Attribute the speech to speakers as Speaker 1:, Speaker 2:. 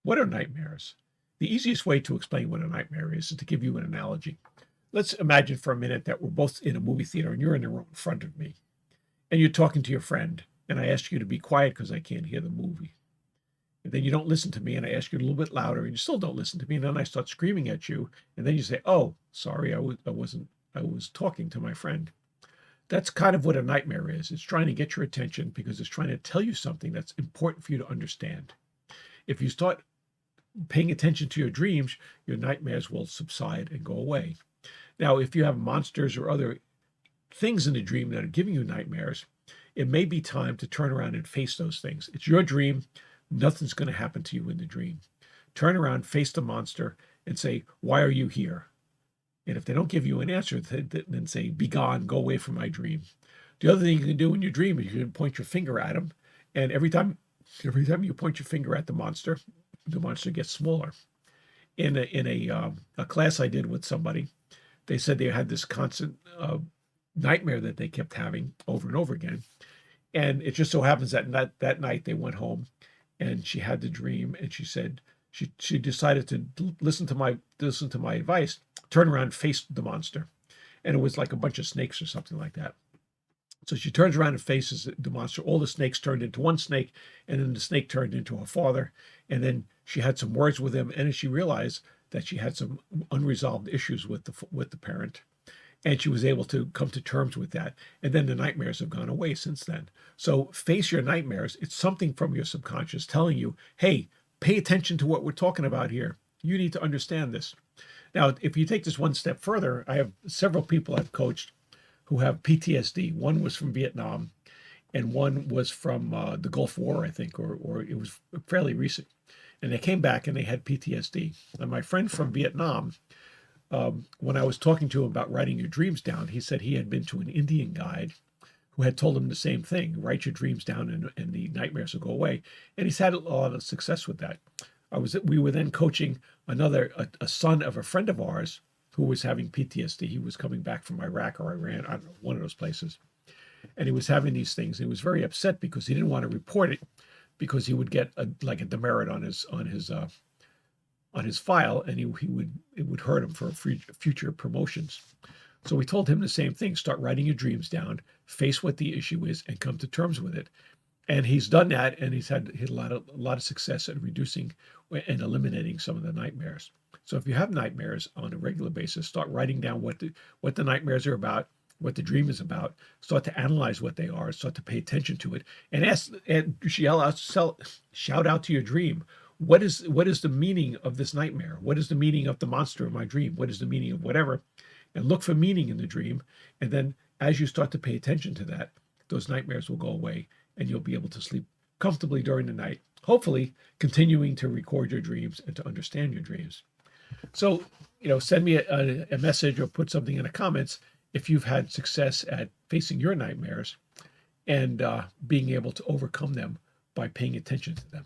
Speaker 1: What are nightmares? The easiest way to explain what a nightmare is to give you an analogy. Let's imagine for a minute that we're both in a movie theater and you're in the row in front of me and you're talking to your friend, and I ask you to be quiet because I can't hear the movie. And then you don't listen to me, and I ask you a little bit louder, and you still don't listen to me. And then I start screaming at you, and then you say, "Oh, sorry, I was talking to my friend." That's kind of what a nightmare is. It's trying to get your attention because it's trying to tell you something that's important for you to understand. If you start paying attention to your dreams, your nightmares will subside and go away. Now, if you have monsters or other things in the dream that are giving you nightmares, it may be time to turn around and face those things. It's your dream. Nothing's going to happen to you in the dream. Turn around, face the monster, and say, "Why are you here?" And if they don't give you an answer, then say, "Be gone, go away from my dream." The other thing you can do in your dream is you can point your finger at them, and every time you point your finger at the monster gets smaller. In a class I did with somebody, they said they had this constant nightmare that they kept having over and over again. And it just so happens that night they went home and she had the dream, and she said she decided to listen to my advice, turn around and face the monster. And it was like a bunch of snakes or something like that. So she turns around and faces the monster. All the snakes turned into one snake, and then the snake turned into her father. And then she had some words with him, and then she realized that she had some unresolved issues with the parent, and she was able to come to terms with that. And then the nightmares have gone away since then. So face your nightmares. It's something from your subconscious telling you, "Hey, pay attention to what we're talking about here. You need to understand this." Now, if you take this one step further, I have several people I've coached who have PTSD. One was from Vietnam, and one was from the Gulf War, I think, or it was fairly recent. And they came back and they had PTSD. And my friend from Vietnam, when I was talking to him about writing your dreams down, he said he had been to an Indian guide who had told him the same thing: write your dreams down, and the nightmares will go away. And he's had a lot of success with that. We were then coaching a son of a friend of ours who was having PTSD. He was coming back from Iraq or Iran, I don't know, one of those places. And he was having these things. He was very upset because he didn't want to report it because he would get like a demerit on his file, and it would hurt him for future promotions. So we told him the same thing: start writing your dreams down, face what the issue is, and come to terms with it. And he's done that, and he's had a lot of success at reducing and eliminating some of the nightmares. So if you have nightmares on a regular basis, start writing down what the nightmares are about, what the dream is about. Start to analyze what they are. Start to pay attention to it, and shout out to your dream. What is the meaning of this nightmare? What is the meaning of the monster in my dream? What is the meaning of whatever? And look for meaning in the dream. And then as you start to pay attention to that, those nightmares will go away, and you'll be able to sleep comfortably during the night, hopefully continuing to record your dreams and to understand your dreams. So, send me a message or put something in the comments if you've had success at facing your nightmares and being able to overcome them by paying attention to them.